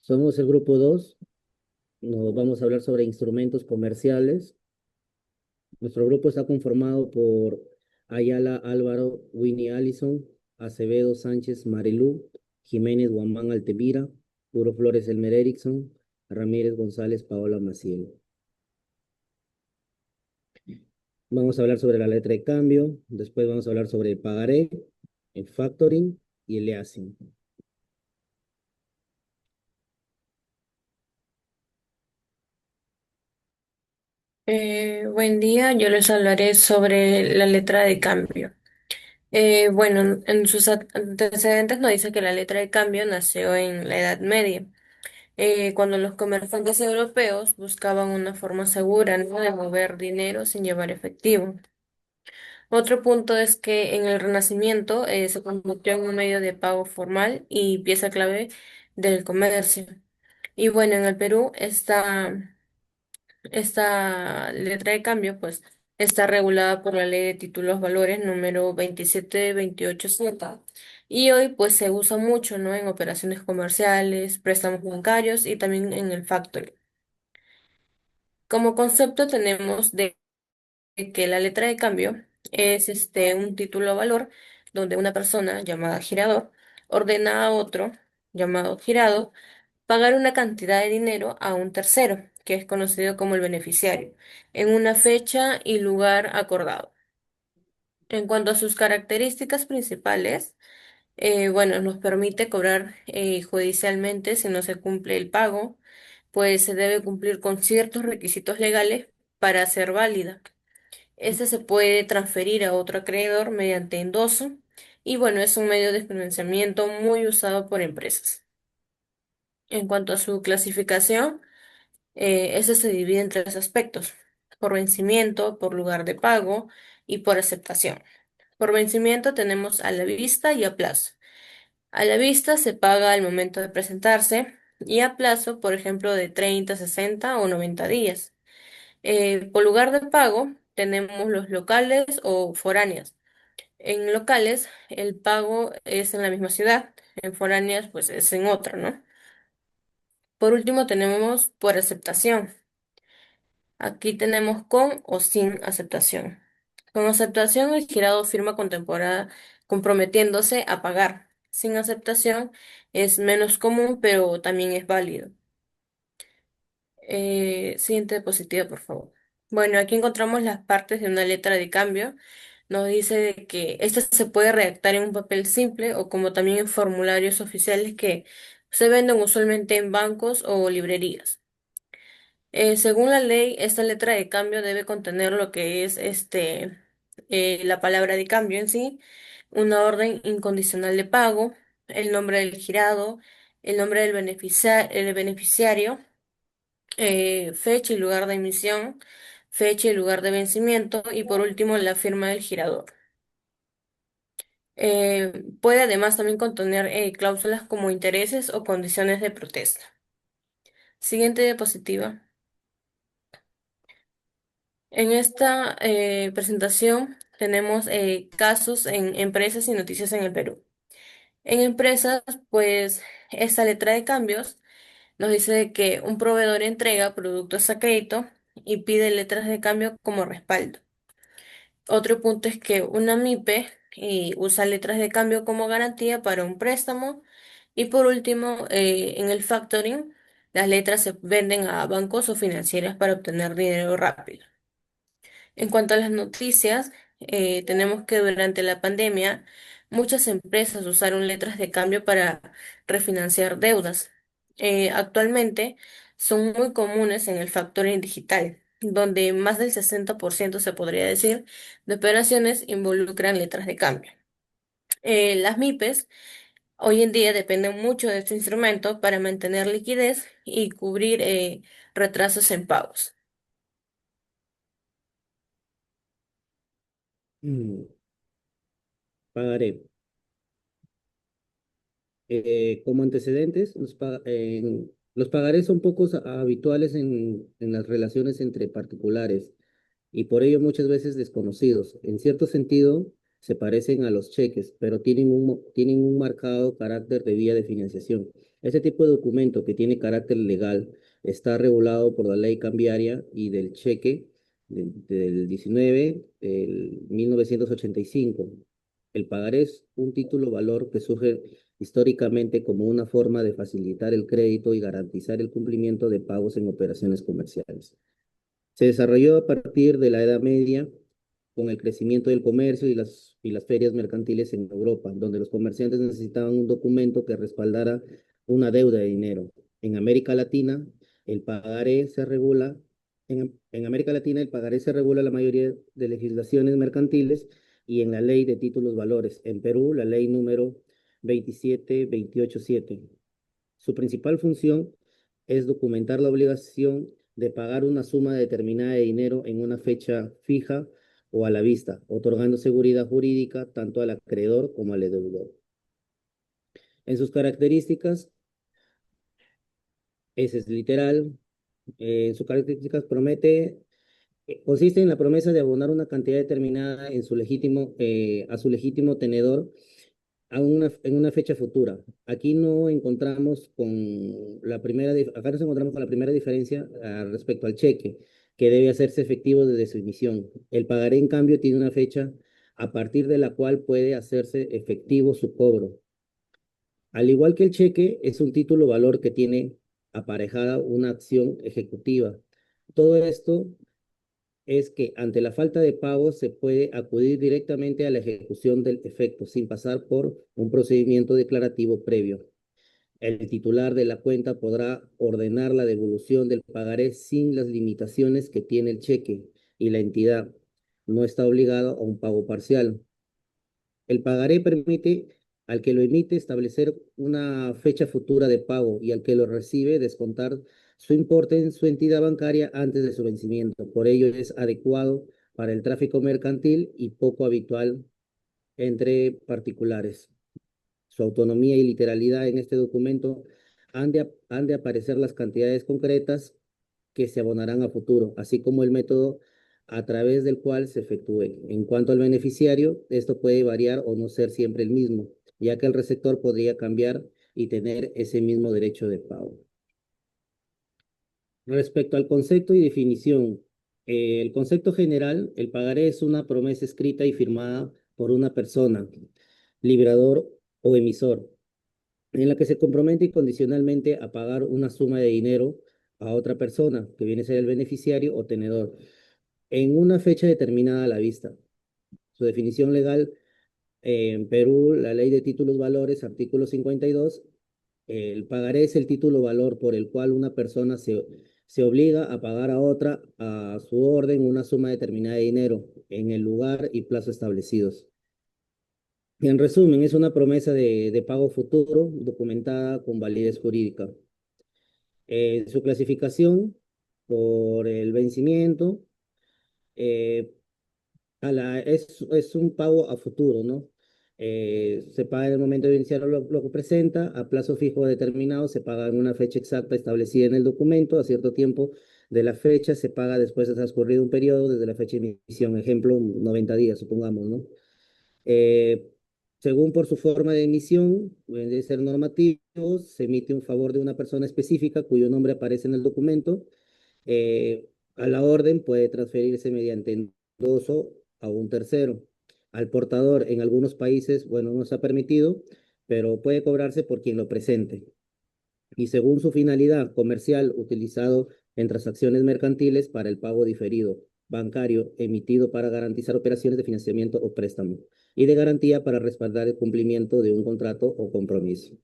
Somos el grupo 2. Nos vamos a hablar sobre instrumentos comerciales. Nuestro grupo está conformado por Ayala Álvaro, Winnie Allison, Acevedo Sánchez Marilú, Jiménez Guamán Altemira, Puro Flores Elmer Erickson, Ramírez González Paola Maciel. Vamos a hablar sobre la letra de cambio, después vamos a hablar sobre el pagaré, el factoring y el leasing. Buen día, yo les hablaré sobre la letra de cambio. Bueno, en sus antecedentes nos dice que la letra de cambio nació en la Edad Media, cuando los comerciantes europeos buscaban una forma segura, ¿no?, de mover dinero sin llevar efectivo. Otro punto es que en el Renacimiento se convirtió en un medio de pago formal y pieza clave del comercio. Y bueno, en el Perú esta letra de cambio, pues, está regulada por la Ley de Títulos Valores número 2728Z y hoy, pues, se usa mucho, ¿no?, en operaciones comerciales, préstamos bancarios y también en el factoring. Como concepto tenemos de que la letra de cambio es un título valor donde una persona llamada girador ordena a otro llamado girado pagar una cantidad de dinero a un tercero, que es conocido como el beneficiario, en una fecha y lugar acordado. En cuanto a sus características principales, bueno, nos permite cobrar judicialmente si no se cumple el pago, pues se debe cumplir con ciertos requisitos legales para ser válida. Este se puede transferir a otro acreedor mediante endoso y bueno, es un medio de financiamiento muy usado por empresas. En cuanto a su clasificación, ese se divide en tres aspectos: por vencimiento, por lugar de pago y por aceptación. Por vencimiento tenemos a la vista y a plazo. A la vista se paga al momento de presentarse y a plazo, por ejemplo, de 30, 60 o 90 días. Por lugar de pago tenemos los locales o foráneas. En locales el pago es en la misma ciudad, en foráneas pues es en otra, ¿no? Por último tenemos por aceptación. Aquí tenemos con o sin aceptación. Con aceptación, el girado firma comprometiéndose a pagar. Sin aceptación es menos común, pero también es válido. Siguiente diapositiva, por favor. Bueno, aquí encontramos las partes de una letra de cambio. Nos dice de que esta se puede redactar en un papel simple o como también en formularios oficiales que se venden usualmente en bancos o librerías. Según la ley, esta letra de cambio debe contener lo que es la palabra de cambio en sí, una orden incondicional de pago, el nombre del girado, el nombre del el beneficiario, fecha y lugar de emisión, fecha y lugar de vencimiento y por último la firma del girador. Puede además también contener cláusulas como intereses o condiciones de protesta. Siguiente diapositiva. En esta presentación tenemos casos en empresas y noticias en el Perú. En empresas, pues esta letra de cambios nos dice de que un proveedor entrega productos a crédito y pide letras de cambio como respaldo. Otro punto es que una MIPE usa letras de cambio como garantía para un préstamo. Y por último, en el factoring, las letras se venden a bancos o financieras para obtener dinero rápido. En cuanto a las noticias, tenemos que durante la pandemia muchas empresas usaron letras de cambio para refinanciar deudas. Actualmente son muy comunes en el factoring digital, donde más del 60% se podría decir de operaciones involucran letras de cambio. Las MIPES hoy en día dependen mucho de este instrumento para mantener liquidez y cubrir retrasos en pagos. Mm, Pagaré. Como antecedentes, los pagarés son pocos habituales en las relaciones entre particulares y por ello muchas veces desconocidos. En cierto sentido, se parecen a los cheques, pero tienen un marcado carácter de vía de financiación. Este tipo de documento que tiene carácter legal está regulado por la ley cambiaria y del cheque del 19, el 1985. El pagaré es un título valor que surge históricamente como una forma de facilitar el crédito y garantizar el cumplimiento de pagos en operaciones comerciales. Se desarrolló a partir de la Edad Media con el crecimiento del comercio y las ferias mercantiles en Europa, donde los comerciantes necesitaban un documento que respaldara una deuda de dinero. En América Latina, el pagaré se regula, en América Latina el pagaré se regula en la mayoría de legislaciones mercantiles y en la ley de títulos valores. En Perú, la ley número 27287. Su principal función es documentar la obligación de pagar una suma determinada de dinero en una fecha fija o a la vista, otorgando seguridad jurídica tanto al acreedor como al deudor. En sus características, ese es literal, en sus características consiste en la promesa de abonar una cantidad determinada a su legítimo tenedor en una fecha futura. Aquí no encontramos con acá nos encontramos con la primera diferencia respecto al cheque, que debe hacerse efectivo desde su emisión. El pagaré, en cambio, tiene una fecha a partir de la cual puede hacerse efectivo su cobro. Al igual que el cheque, es un título valor que tiene aparejada una acción ejecutiva. Todo esto es que ante la falta de pago se puede acudir directamente a la ejecución del efecto sin pasar por un procedimiento declarativo previo. El titular de la cuenta podrá ordenar la devolución del pagaré sin las limitaciones que tiene el cheque y la entidad no está obligado a un pago parcial. El pagaré permite al que lo emite establecer una fecha futura de pago y al que lo recibe descontar su importe en su entidad bancaria antes de su vencimiento. Por ello es adecuado para el tráfico mercantil y poco habitual entre particulares. Su autonomía y literalidad en este documento han de aparecer las cantidades concretas que se abonarán a futuro, así como el método a través del cual se efectúe. En cuanto al beneficiario, esto puede variar o no ser siempre el mismo, ya que el receptor podría cambiar y tener ese mismo derecho de pago. Respecto al concepto y definición, el concepto general, el pagaré es una promesa escrita y firmada por una persona, librador o emisor, en la que se compromete incondicionalmente a pagar una suma de dinero a otra persona, que viene a ser el beneficiario o tenedor, en una fecha determinada a la vista. Su definición legal, en Perú, la Ley de Títulos Valores, artículo 52, el pagaré es el título valor por el cual una persona se obliga a pagar a otra a su orden una suma determinada de dinero en el lugar y plazo establecidos. En resumen, es una promesa de pago futuro documentada con validez jurídica. Su clasificación por el vencimiento eh, es un pago a futuro, ¿no? Se paga en el momento de iniciar lo que presenta, a plazo fijo determinado, se paga en una fecha exacta establecida en el documento, a cierto tiempo de la fecha, se paga después de transcurrido un periodo desde la fecha de emisión, ejemplo, 90 días, supongamos, ¿no? Eh, Según por su forma de emisión, pueden de ser normativos, se emite un favor de una persona específica cuyo nombre aparece en el documento. A la orden puede transferirse mediante endoso a un tercero. Al portador, en algunos países, bueno, no está permitido, pero puede cobrarse por quien lo presente. Y según su finalidad comercial, utilizado en transacciones mercantiles para el pago diferido, bancario, emitido para garantizar operaciones de financiamiento o préstamo, y de garantía para respaldar el cumplimiento de un contrato o compromiso.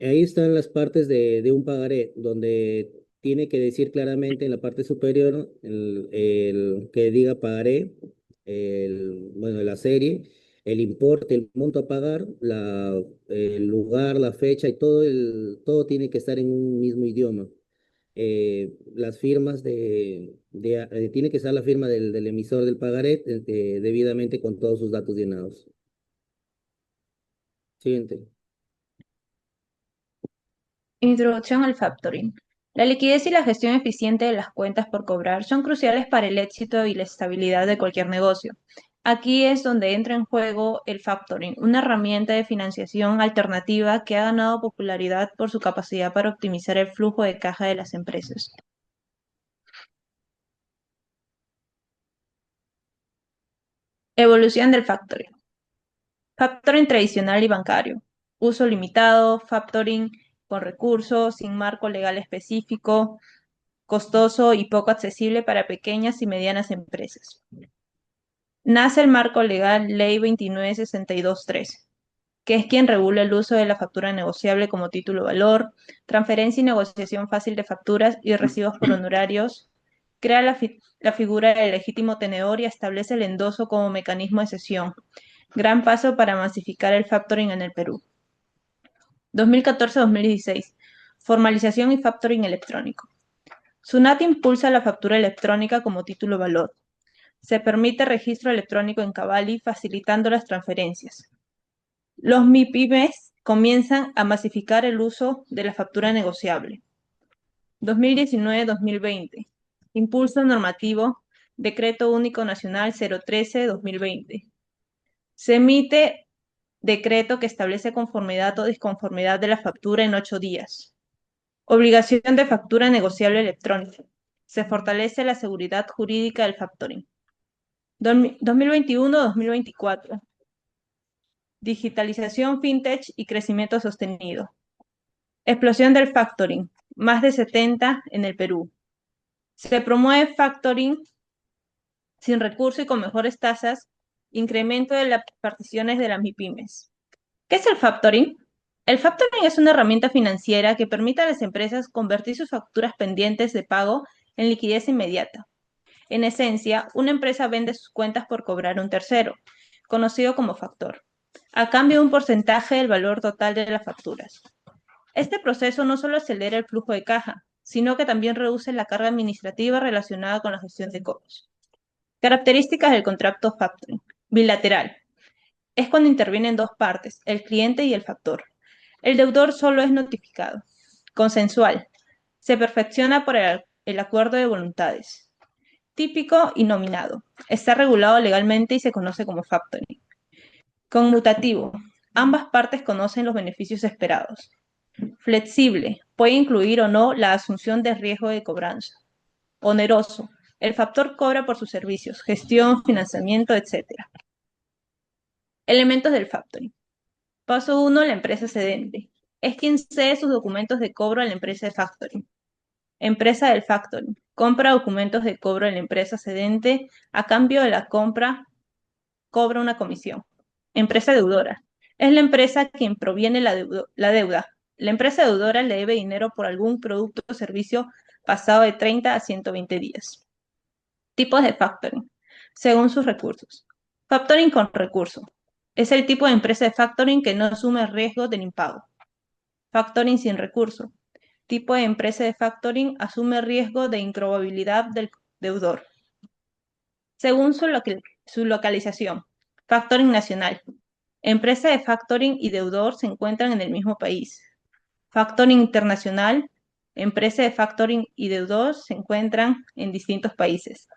Ahí están las partes de un pagaré, donde tiene que decir claramente en la parte superior el que diga pagaré, bueno, la serie, el importe, el monto a pagar, el lugar, la fecha y todo tiene que estar en un mismo idioma. Las firmas tiene que estar la firma del emisor del pagaré debidamente con todos sus datos llenados. Siguiente. Introducción al factoring. La liquidez y la gestión eficiente de las cuentas por cobrar son cruciales para el éxito y la estabilidad de cualquier negocio. Aquí es donde entra en juego el factoring, una herramienta de financiación alternativa que ha ganado popularidad por su capacidad para optimizar el flujo de caja de las empresas. Evolución del factoring. Factoring tradicional y bancario. Uso limitado, factoring con recursos, sin marco legal específico, costoso y poco accesible para pequeñas y medianas empresas. Nace el marco legal Ley 2962/3, que es quien regula el uso de la factura negociable como título valor, transferencia y negociación fácil de facturas y recibos por honorarios, crea la figura del legítimo tenedor y establece el endoso como mecanismo de cesión. Gran paso para masificar el factoring en el Perú. 2014-2016. Formalización y factoring electrónico. SUNAT impulsa la factura electrónica como título valor. Se permite registro electrónico en Cavalli, facilitando las transferencias. Los MIPYMES comienzan a masificar el uso de la factura negociable. 2019-2020. Impulso normativo, Decreto Único Nacional 013-2020. Se emite decreto que establece conformidad o disconformidad de la factura en 8 días. Obligación de factura negociable electrónica. Se fortalece la seguridad jurídica del factoring. 2021-2024. Digitalización, fintech y crecimiento sostenido. Explosión del factoring. Más de 70 en el Perú. Se promueve factoring sin recurso y con mejores tasas. Incremento de las particiones de las MIPYMES. ¿Qué es el factoring? El factoring es una herramienta financiera que permite a las empresas convertir sus facturas pendientes de pago en liquidez inmediata. En esencia, una empresa vende sus cuentas por cobrar a un tercero, conocido como factor, a cambio de un porcentaje del valor total de las facturas. Este proceso no solo acelera el flujo de caja, sino que también reduce la carga administrativa relacionada con la gestión de cobros. Características del contrato factoring. Bilateral. Es cuando intervienen dos partes, el cliente y el factor. El deudor solo es notificado. Consensual. Se perfecciona por el acuerdo de voluntades. Típico y nominado. Está regulado legalmente y se conoce como factoring. Conmutativo. Ambas partes conocen los beneficios esperados. Flexible. Puede incluir o no la asunción de riesgo de cobranza. Oneroso. El factor cobra por sus servicios, gestión, financiamiento, etc. Elementos del factoring. Paso 1. La empresa cedente. Es quien cede sus documentos de cobro a la empresa de factoring. Empresa del factoring. Compra documentos de cobro de la empresa cedente. A cambio de la compra, cobra una comisión. Empresa deudora. Es la empresa quien proviene la deuda. La empresa deudora le debe dinero por algún producto o servicio pasado de 30 a 120 días. Tipos de factoring. Según sus recursos. Factoring con recurso. Es el tipo de empresa de factoring que no asume riesgo del impago. Factoring sin recurso. Tipo de empresa de factoring asume riesgo de incrobabilidad del deudor. Según su localización. Factoring nacional. Empresa de factoring y deudor se encuentran en el mismo país. Factoring internacional. Empresa de factoring y deudor se encuentran en distintos países.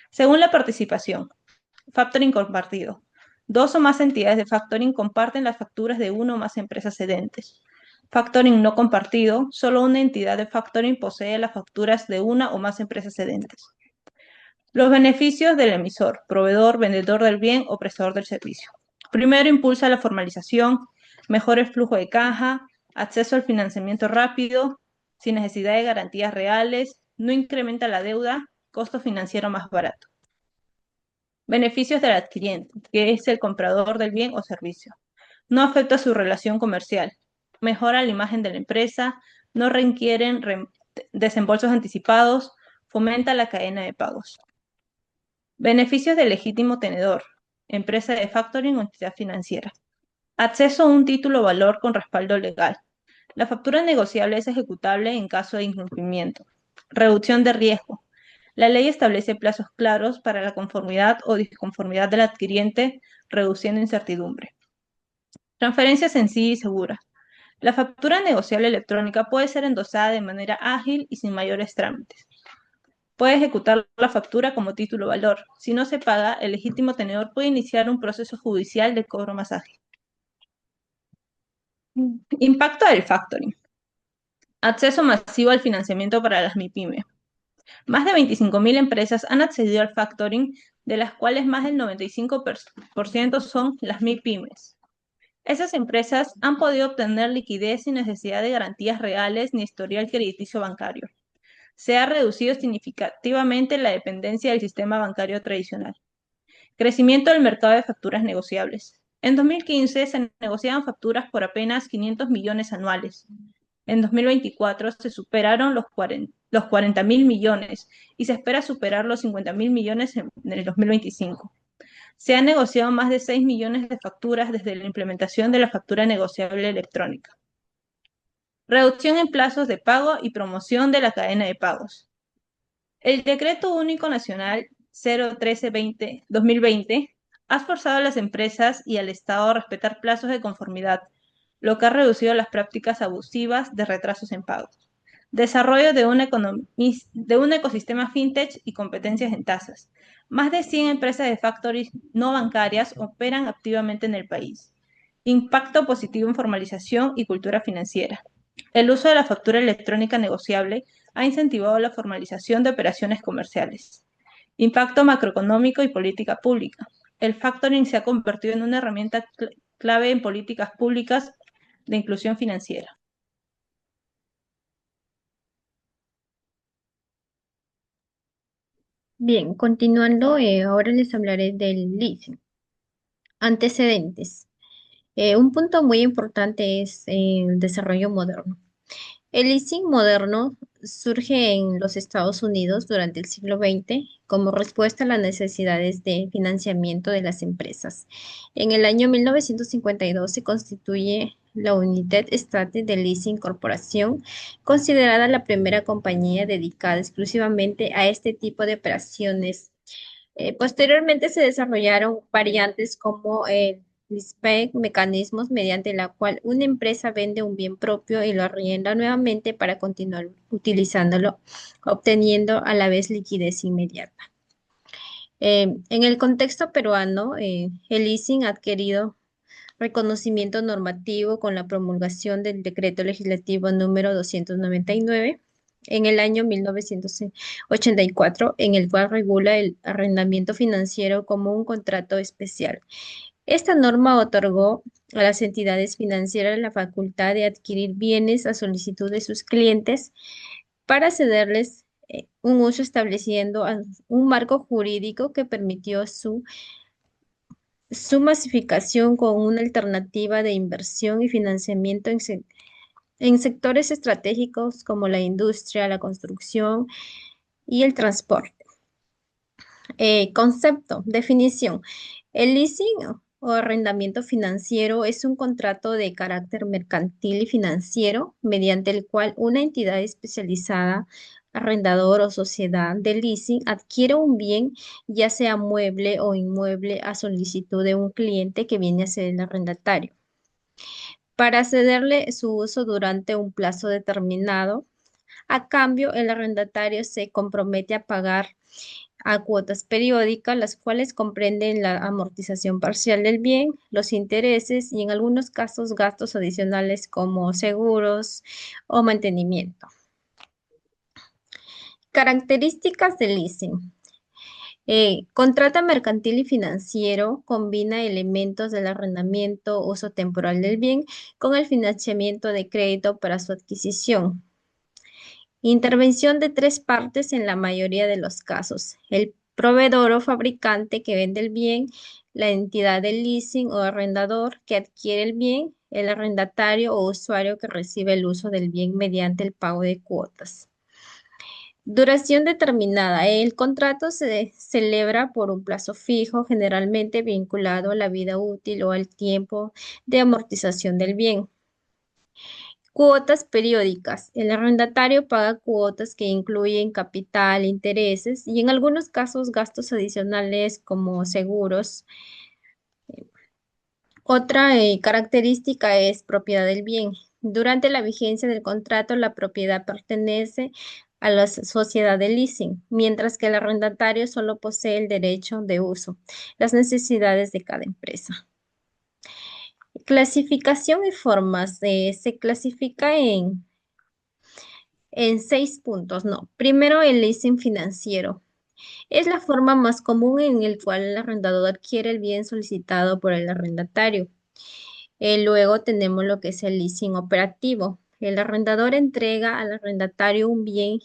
Según la participación. Factoring compartido. Dos o más entidades de factoring comparten las facturas de una o más empresas cedentes. Factoring no compartido. Solo una entidad de factoring posee las facturas de una o más empresas cedentes. Los beneficios del emisor, proveedor, vendedor del bien o prestador del servicio. Primero, impulsa la formalización, mejora el flujo de caja, acceso al financiamiento rápido, sin necesidad de garantías reales, no incrementa la deuda, costo financiero más barato. Beneficios del adquiriente, que es el comprador del bien o servicio. No afecta su relación comercial. Mejora la imagen de la empresa, no requieren desembolsos anticipados, fomenta la cadena de pagos. Beneficios del legítimo tenedor, empresa de factoring o entidad financiera. Acceso a un título valor con respaldo legal. La factura negociable es ejecutable en caso de incumplimiento. Reducción de riesgo. La ley establece plazos claros para la conformidad o disconformidad del adquiriente, reduciendo incertidumbre. Transferencia sencilla y segura. La factura negociable electrónica puede ser endosada de manera ágil y sin mayores trámites. Puede ejecutar la factura como título valor. Si no se paga, el legítimo tenedor puede iniciar un proceso judicial de cobro más ágil. Impacto del factoring. Acceso masivo al financiamiento para las MIPYME. Más de 25.000 empresas han accedido al factoring, de las cuales más del 95% son las MIPYMES. Esas empresas han podido obtener liquidez sin necesidad de garantías reales ni historial crediticio bancario. Se ha reducido significativamente la dependencia del sistema bancario tradicional. Crecimiento del mercado de facturas negociables. En 2015 se negociaban facturas por apenas 500 millones anuales. En 2024 se superaron los 40.000 millones y se espera superar los 50.000 millones en el 2025. Se han negociado más de 6 millones de facturas desde la implementación de la factura negociable electrónica. Reducción en plazos de pago y promoción de la cadena de pagos. El Decreto Único Nacional 013-2020 ha forzado a las empresas y al Estado a respetar plazos de conformidad, lo que ha reducido las prácticas abusivas de retrasos en pagos. Desarrollo de un ecosistema fintech y competencias en tasas. Más de 100 empresas de factories no bancarias operan activamente en el país. Impacto positivo en formalización y cultura financiera. El uso de la factura electrónica negociable ha incentivado la formalización de operaciones comerciales. Impacto macroeconómico y política pública. El factoring se ha convertido en una herramienta clave en políticas públicas de inclusión financiera. Bien, continuando, ahora les hablaré del leasing. Antecedentes. Un punto muy importante es el desarrollo moderno. El leasing moderno surge en los Estados Unidos durante el siglo XX como respuesta a las necesidades de financiamiento de las empresas. En el año 1952 se constituye la United States de Leasing Corporation, considerada la primera compañía dedicada exclusivamente a este tipo de operaciones. Posteriormente se desarrollaron variantes como el leaseback, mecanismos mediante la cual una empresa vende un bien propio y lo arrienda nuevamente para continuar utilizándolo, obteniendo a la vez liquidez inmediata. En el contexto peruano, el leasing ha adquirido reconocimiento normativo con la promulgación del Decreto Legislativo número 299 en el año 1984, en el cual regula el arrendamiento financiero como un contrato especial. Esta norma otorgó a las entidades financieras la facultad de adquirir bienes a solicitud de sus clientes para cederles un uso estableciendo un marco jurídico que permitió su masificación con una alternativa de inversión y financiamiento en sectores estratégicos como la industria, la construcción y el transporte. Concepto, definición. El leasing o arrendamiento financiero es un contrato de carácter mercantil y financiero mediante el cual una entidad especializada, arrendador o sociedad de leasing adquiere un bien, ya sea mueble o inmueble, a solicitud de un cliente que viene a ser el arrendatario, para cederle su uso durante un plazo determinado. A cambio, el arrendatario se compromete a pagar a cuotas periódicas, las cuales comprenden la amortización parcial del bien, los intereses y en algunos casos gastos adicionales como seguros o mantenimiento. Características del leasing. Contrata mercantil y financiero combina elementos del arrendamiento, uso temporal del bien, con el financiamiento de crédito para su adquisición. Intervención de tres partes en la mayoría de los casos: el proveedor o fabricante que vende el bien, la entidad del leasing o arrendador que adquiere el bien, el arrendatario o usuario que recibe el uso del bien mediante el pago de cuotas. Duración determinada. El contrato se celebra por un plazo fijo, generalmente vinculado a la vida útil o al tiempo de amortización del bien. Cuotas periódicas. El arrendatario paga cuotas que incluyen capital, intereses y en algunos casos gastos adicionales como seguros. Otra característica es propiedad del bien. Durante la vigencia del contrato, la propiedad pertenece a la sociedad de leasing, mientras que el arrendatario solo posee el derecho de uso, las necesidades de cada empresa. Clasificación y formas. Se clasifica en 6 puntos, ¿no? Primero, el leasing financiero. Es la forma más común en el cual el arrendador adquiere el bien solicitado por el arrendatario. Luego tenemos lo que es el leasing operativo. El arrendador entrega al arrendatario un bien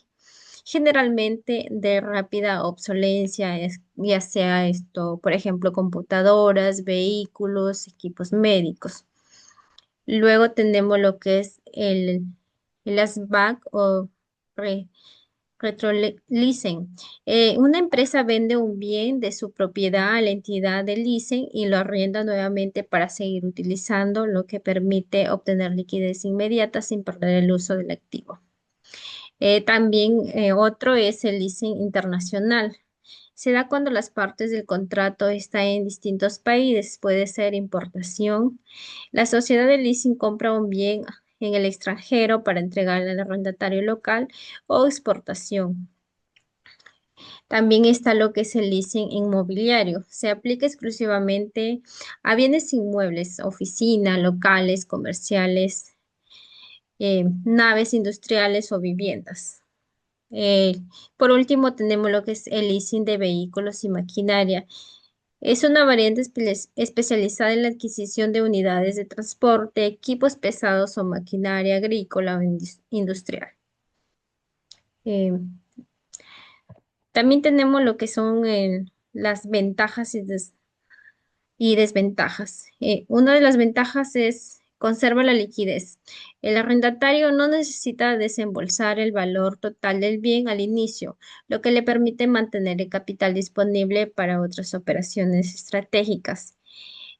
generalmente de rápida obsolencia, ya sea esto, por ejemplo, computadoras, vehículos, equipos médicos. Luego tenemos lo que es el ASBAC o re- retroleasing. Una empresa vende un bien de su propiedad a la entidad de leasing y lo arrienda nuevamente para seguir utilizando, lo que permite obtener liquidez inmediata sin perder el uso del activo. También otro es el leasing internacional. Se da cuando las partes del contrato están en distintos países, puede ser importación. La sociedad de leasing compra un bien en el extranjero para entregarle al arrendatario local o exportación. También está lo que es el leasing inmobiliario. Se aplica exclusivamente a bienes inmuebles, oficinas, locales, comerciales, naves industriales o viviendas. Eh, por último, tenemos lo que es el leasing de vehículos y maquinaria. Es una variante especializada en la adquisición de unidades de transporte, equipos pesados o maquinaria agrícola o industrial. Eh, También tenemos lo que son las ventajas y desventajas. Una de las ventajas es conserva la liquidez. El arrendatario no necesita desembolsar el valor total del bien al inicio, lo que le permite mantener el capital disponible para otras operaciones estratégicas.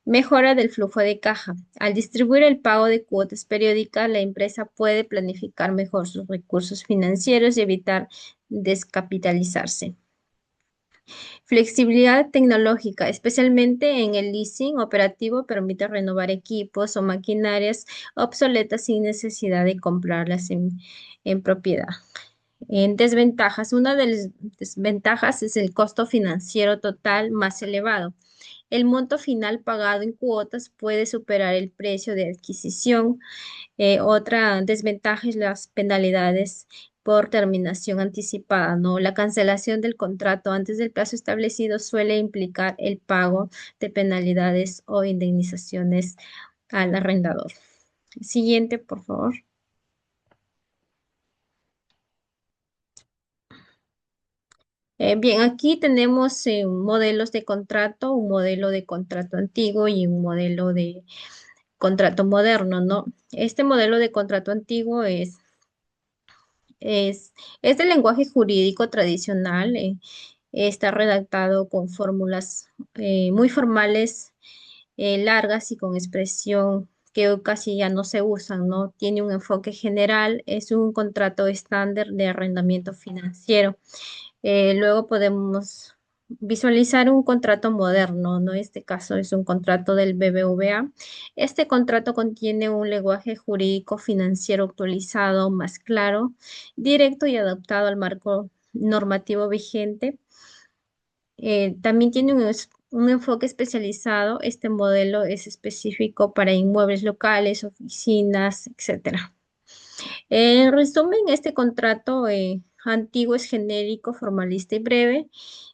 Mejora del flujo de caja. Al distribuir el pago de cuotas periódicas, la empresa puede planificar mejor sus recursos financieros y evitar descapitalizarse. Flexibilidad tecnológica, especialmente en el leasing operativo, permite renovar equipos o maquinarias obsoletas sin necesidad de comprarlas en propiedad. En desventajas, una de las desventajas es el costo financiero total más elevado. El monto final pagado en cuotas puede superar el precio de adquisición. Otra desventaja es las penalidades por terminación anticipada, ¿no? La cancelación del contrato antes del plazo establecido suele implicar el pago de penalidades o indemnizaciones al arrendador. Siguiente, por favor. Bien, aquí tenemos modelos de contrato, un modelo de contrato antiguo y un modelo de contrato moderno, ¿no? Este modelo de contrato antiguo es, es del lenguaje jurídico tradicional, está redactado con fórmulas muy formales, largas y con expresión que hoy casi ya no se usan, ¿no? Tiene un enfoque general, es un contrato estándar de arrendamiento financiero. Luego podemos visualizar un contrato moderno, ¿no? En este caso es un contrato del BBVA. Este contrato contiene un lenguaje jurídico financiero actualizado, más claro, directo y adaptado al marco normativo vigente. También tiene un enfoque especializado. Este modelo es específico para inmuebles locales, oficinas, etcétera. En resumen, este contrato antiguo es genérico, formalista y breve,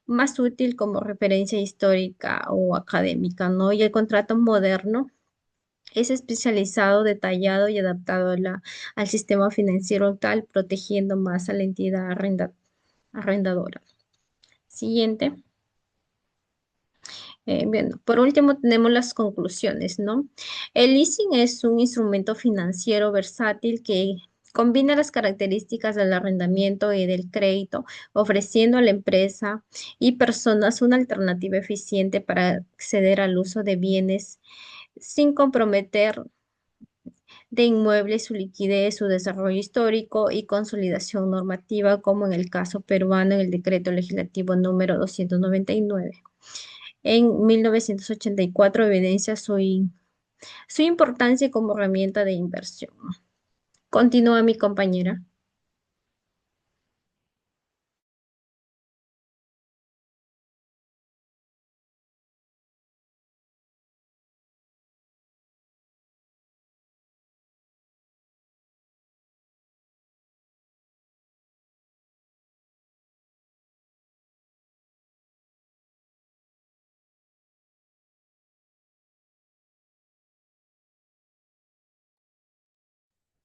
más útil como referencia histórica o académica, ¿no? Y el contrato moderno es especializado, detallado y adaptado al sistema financiero actual, protegiendo más a la entidad arrendadora. Siguiente. Bien, por último tenemos las conclusiones, ¿no? El leasing es un instrumento financiero versátil que combina las características del arrendamiento y del crédito, ofreciendo a la empresa y personas una alternativa eficiente para acceder al uso de bienes sin comprometer de inmuebles, su liquidez, su desarrollo histórico y consolidación normativa, como en el caso peruano en el decreto legislativo número 299 en 1984 evidencia su importancia como herramienta de inversión. Continúa mi compañera.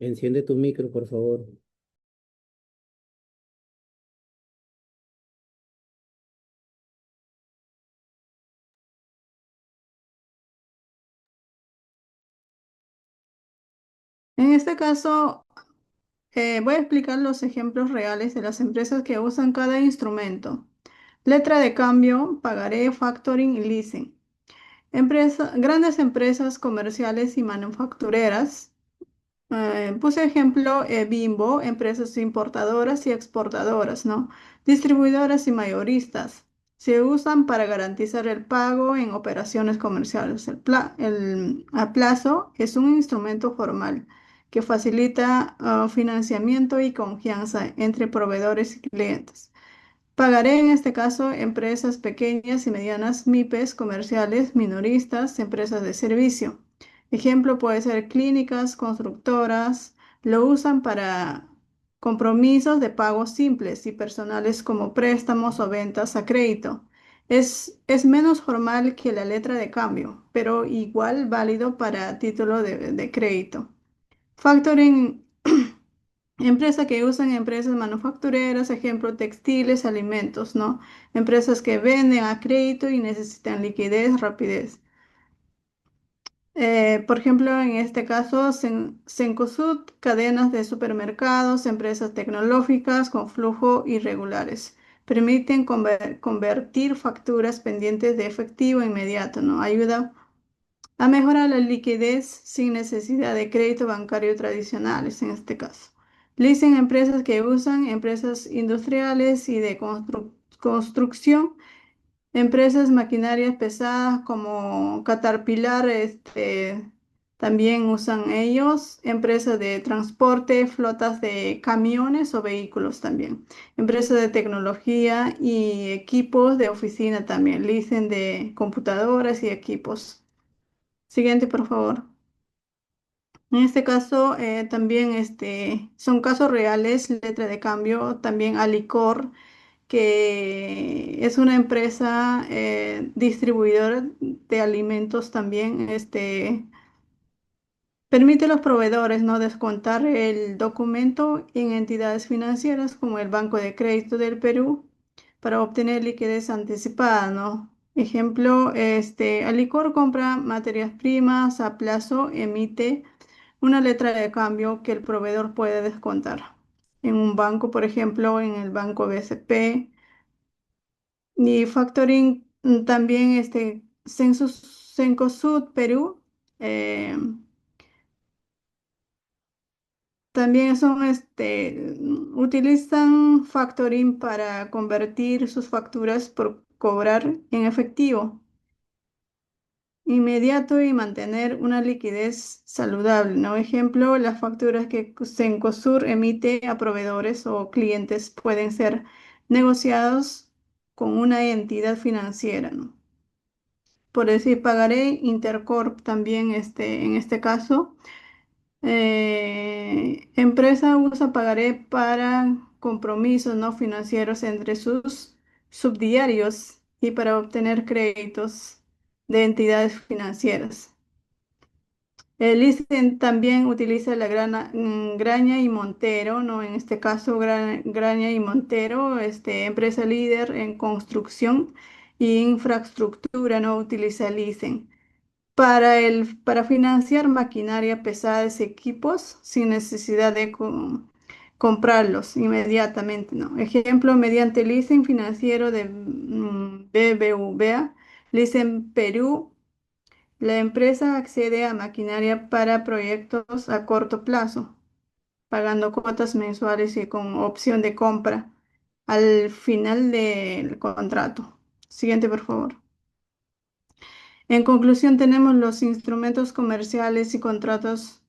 Enciende tu micro, por favor. En este caso, voy a explicar los ejemplos reales de las empresas que usan cada instrumento. Letra de cambio, pagaré, factoring y leasing. Grandes empresas comerciales y manufactureras. Puse ejemplo Bimbo, empresas importadoras y exportadoras, ¿no? Distribuidoras y mayoristas. Se usan para garantizar el pago en operaciones comerciales. El a plazo es un instrumento formal que facilita financiamiento y confianza entre proveedores y clientes. Pagaré en este caso empresas pequeñas y medianas, MIPES, comerciales, minoristas, empresas de servicio. Ejemplo puede ser clínicas, constructoras, lo usan para compromisos de pagos simples y personales como préstamos o ventas a crédito. Es menos formal que la letra de cambio, pero igual válido para título de crédito. Factoring. Empresas que usan empresas manufactureras, ejemplo, textiles, alimentos, ¿no? Empresas que venden a crédito y necesitan liquidez, rapidez. Por ejemplo, en este caso, Cencosud, cadenas de supermercados, empresas tecnológicas con flujo irregulares. Permiten convertir facturas pendientes de efectivo inmediato, ¿no? Ayuda a mejorar la liquidez sin necesidad de crédito bancario tradicionales en este caso. Leasing empresas que usan empresas industriales y de construcción, empresas maquinarias pesadas como Caterpillar, también usan ellos, empresas de transporte, flotas de camiones o vehículos también, empresas de tecnología y equipos de oficina también, leasing de computadoras y equipos. Siguiente, por favor. En este caso, también son casos reales, letra de cambio, también Alicor, que es una empresa distribuidora de alimentos también, permite a los proveedores no descontar el documento en entidades financieras como el Banco de Crédito del Perú para obtener liquidez anticipada, ¿no? Ejemplo, Alicor compra materias primas a plazo, emite una letra de cambio que el proveedor puede descontar. En un banco, por ejemplo, en el banco BCP y factoring también Cencosud Perú. eh, También utilizan factoring para convertir sus facturas por cobrar en efectivo inmediato y mantener una liquidez saludable, ¿no? Ejemplo, las facturas que Cencosud emite a proveedores o clientes pueden ser negociados con una entidad financiera, ¿no? Por decir, pagaré Intercorp también en este caso. Empresa usa pagaré para compromisos no financieros entre sus subdiarios y para obtener créditos de entidades financieras. El ISEN también utiliza la Graña y Montero, ¿no? En este caso, Graña y Montero, empresa líder en construcción y infraestructura, no utiliza el ISEN para financiar maquinaria pesada y equipos sin necesidad de comprarlos inmediatamente, ¿no? Ejemplo, mediante leasing financiero de BBVA, Leasing Perú, la empresa accede a maquinaria para proyectos a corto plazo, pagando cuotas mensuales y con opción de compra al final del contrato. Siguiente, por favor. En conclusión, tenemos los instrumentos comerciales y contratos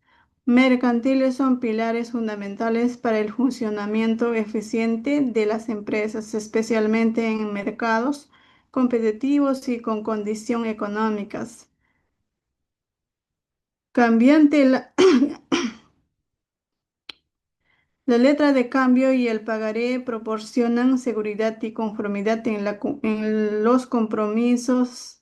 mercantiles son pilares fundamentales para el funcionamiento eficiente de las empresas, especialmente en mercados competitivos y con condiciones económicas. Cambiante la letra de cambio y el pagaré proporcionan seguridad y conformidad en los compromisos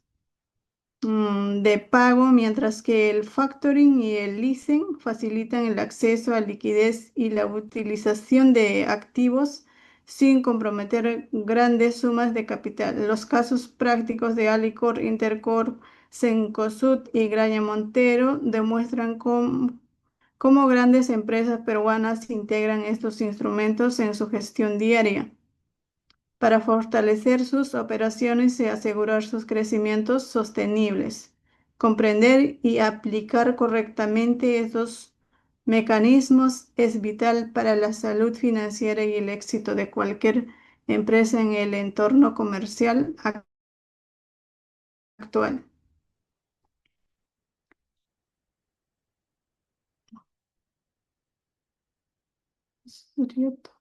de pago, mientras que el factoring y el leasing facilitan el acceso a liquidez y la utilización de activos sin comprometer grandes sumas de capital. Los casos prácticos de Alicor, Intercorp, Cencosud y Graña Montero demuestran cómo grandes empresas peruanas integran estos instrumentos en su gestión diaria para fortalecer sus operaciones y asegurar sus crecimientos sostenibles. Comprender y aplicar correctamente estos mecanismos es vital para la salud financiera y el éxito de cualquier empresa en el entorno comercial actual. Sería todo.